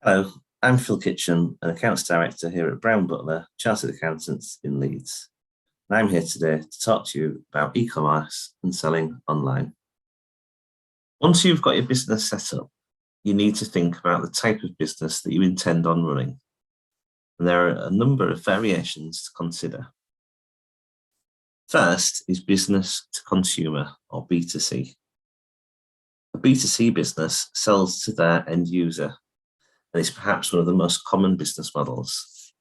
Hello, I'm Phil Kitchen, an Accounts Director here at Butler, Chartered Accountants in Leeds. And I'm here today to talk to you about e-commerce and selling online. Once you've got your business set up, you need to think about the type of business that you intend on running. And there are a number of variations to consider. First is business to consumer, or B2C. A B2C business sells to their end user, and it's perhaps one of the most common business models.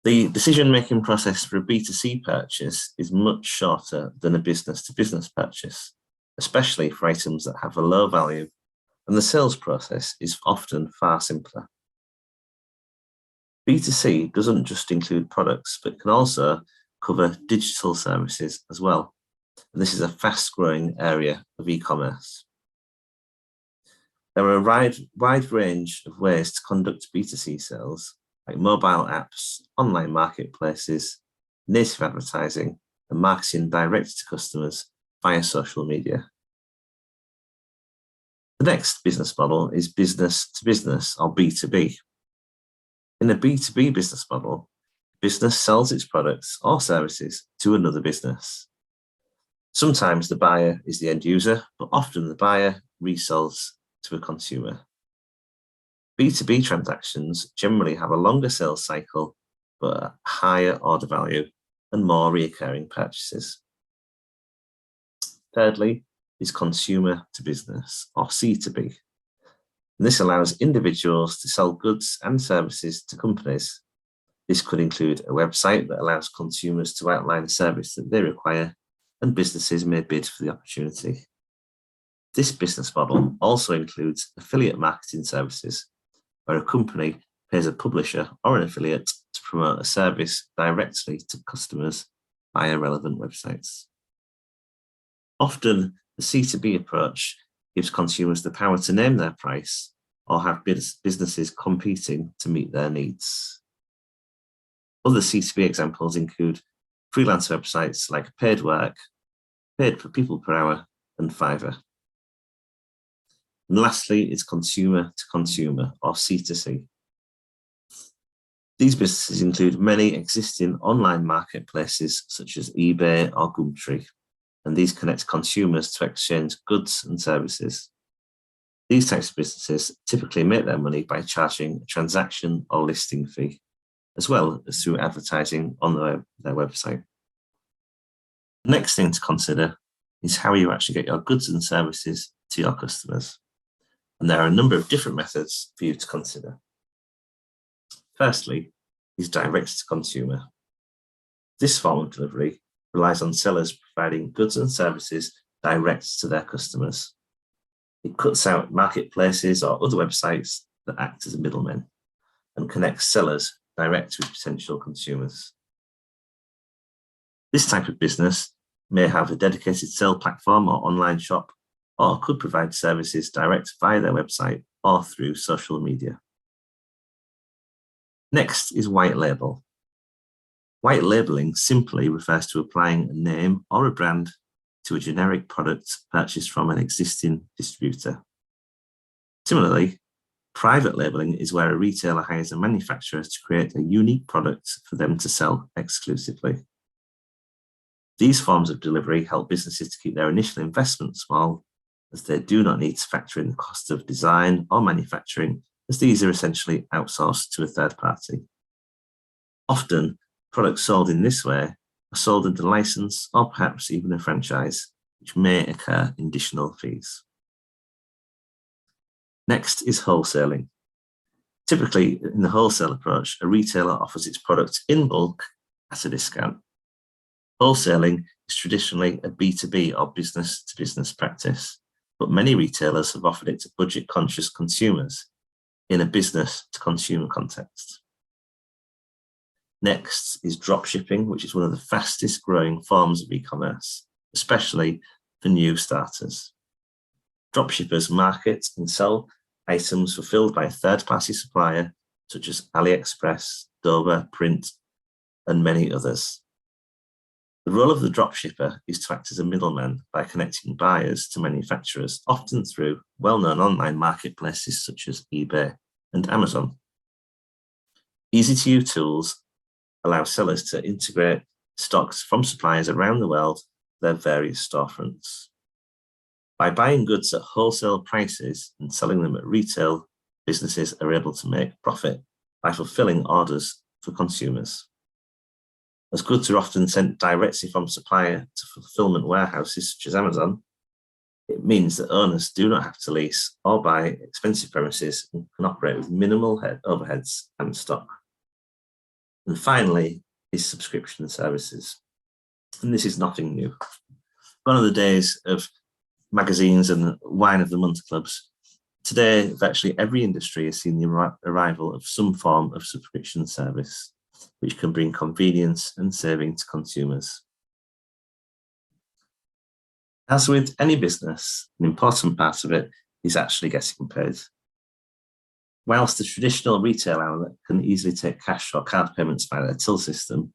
The decision-making process for a B2C purchase is much shorter than a business-to-business purchase, especially for items that have a low value, and the sales process is often far simpler. B2C doesn't just include products, but can also cover digital services as well. And this is a fast-growing area of e-commerce. There are a wide range of ways to conduct B2C sales, like mobile apps, online marketplaces, native advertising, and marketing direct to customers via social media. The next business model is business to business, or B2B. In a B2B business model, business sells its products or services to another business. Sometimes the buyer is the end user, but often the buyer resells to a consumer. B2B transactions generally have a longer sales cycle, but a higher order value and more recurring purchases. Thirdly is consumer to business, or C2B. And this allows individuals to sell goods and services to companies. This could include a website that allows consumers to outline a service that they require, and businesses may bid for the opportunity. This business model also includes affiliate marketing services, where a company pays a publisher or an affiliate to promote a service directly to customers via relevant websites. Often, the C2B approach gives consumers the power to name their price or have businesses competing to meet their needs. Other C2B examples include freelance websites like Paid Work, Paid for People per Hour, and Fiverr. And lastly is consumer to consumer, or C2C. These businesses include many existing online marketplaces such as eBay or Gumtree, and these connect consumers to exchange goods and services. These types of businesses typically make their money by charging a transaction or listing fee, as well as through advertising on their website. The next thing to consider is how you actually get your goods and services to your customers. And there are a number of different methods for you to consider. Firstly is direct to consumer. This form of delivery relies on sellers providing goods and services direct to their customers. It cuts out marketplaces or other websites that act as middlemen and connects sellers direct with potential consumers. This type of business may have a dedicated sale platform or online shop, or could provide services direct via their website or through social media. Next is white label. White labeling simply refers to applying a name or a brand to a generic product purchased from an existing distributor. Similarly, private labeling is where a retailer hires a manufacturer to create a unique product for them to sell exclusively. These forms of delivery help businesses to keep their initial investment small, as they do not need to factor in the cost of design or manufacturing, as these are essentially outsourced to a third party. Often, products sold in this way are sold under license or perhaps even a franchise, which may incur additional fees. Next is wholesaling. Typically, in the wholesale approach, a retailer offers its products in bulk at a discount. Wholesaling is traditionally a B2B or business-to-business practice, but many retailers have offered it to budget-conscious consumers in a business-to-consumer context. Next is dropshipping, which is one of the fastest growing forms of e-commerce, especially for new starters. Dropshippers market and sell items fulfilled by a third-party supplier, such as AliExpress, Dover, Print, and many others. The role of the dropshipper is to act as a middleman by connecting buyers to manufacturers, often through well-known online marketplaces such as eBay and Amazon. Easy-to-use tools allow sellers to integrate stocks from suppliers around the world to their various storefronts. By buying goods at wholesale prices and selling them at retail, businesses are able to make profit by fulfilling orders for consumers. As goods are often sent directly from supplier to fulfillment warehouses such as Amazon, it means that owners do not have to lease or buy expensive premises and can operate with minimal overheads and stock. And finally is subscription services. And this is nothing new. Gone are the days of magazines and wine of the month clubs. Today, virtually every industry has seen the arrival of some form of subscription service, which can bring convenience and saving to consumers. As with any business, an important part of it is actually getting paid. Whilst the traditional retail outlet can easily take cash or card payments via their till system,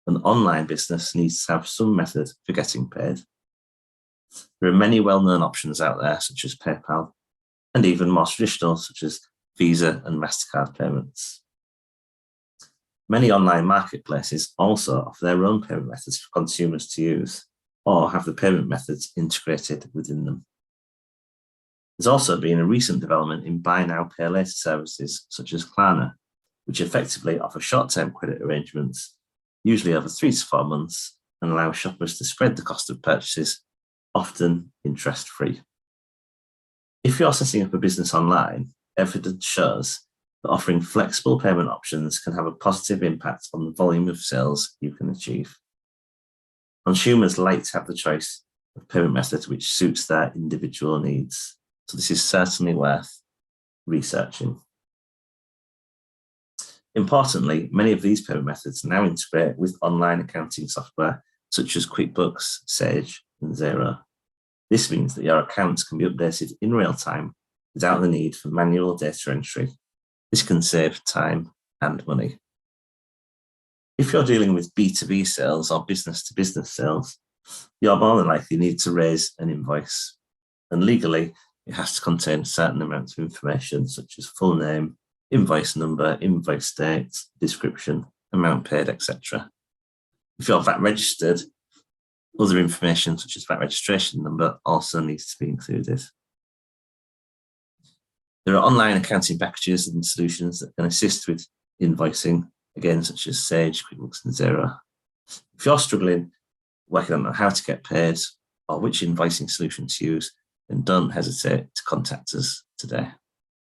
an online business needs to have some method for getting paid. There are many well-known options out there, such as PayPal, and even more traditional, such as Visa and MasterCard payments. Many online marketplaces also offer their own payment methods for consumers to use, or have the payment methods integrated within them. There's also been a recent development in buy now, pay later services, such as Klarna, which effectively offer short-term credit arrangements, usually over 3 to 4 months, and allow shoppers to spread the cost of purchases, often interest-free. If you're setting up a business online, evidence shows that offering flexible payment options can have a positive impact on the volume of sales you can achieve. Consumers like to have the choice of payment method which suits their individual needs, so this is certainly worth researching. Importantly, many of these payment methods now integrate with online accounting software such as QuickBooks, Sage, and Xero. This means that your accounts can be updated in real time without the need for manual data entry. This can save time and money. If you're dealing with B2B sales or business-to-business sales, you're more than likely need to raise an invoice. And legally, it has to contain certain amounts of information such as full name, invoice number, invoice date, description, amount paid, etc. If you're VAT registered, other information such as VAT registration number also needs to be included. There are online accounting packages and solutions that can assist with invoicing, again, such as Sage, QuickBooks, and Xero. If you're struggling working on how to get paid or which invoicing solution to use, then don't hesitate to contact us today.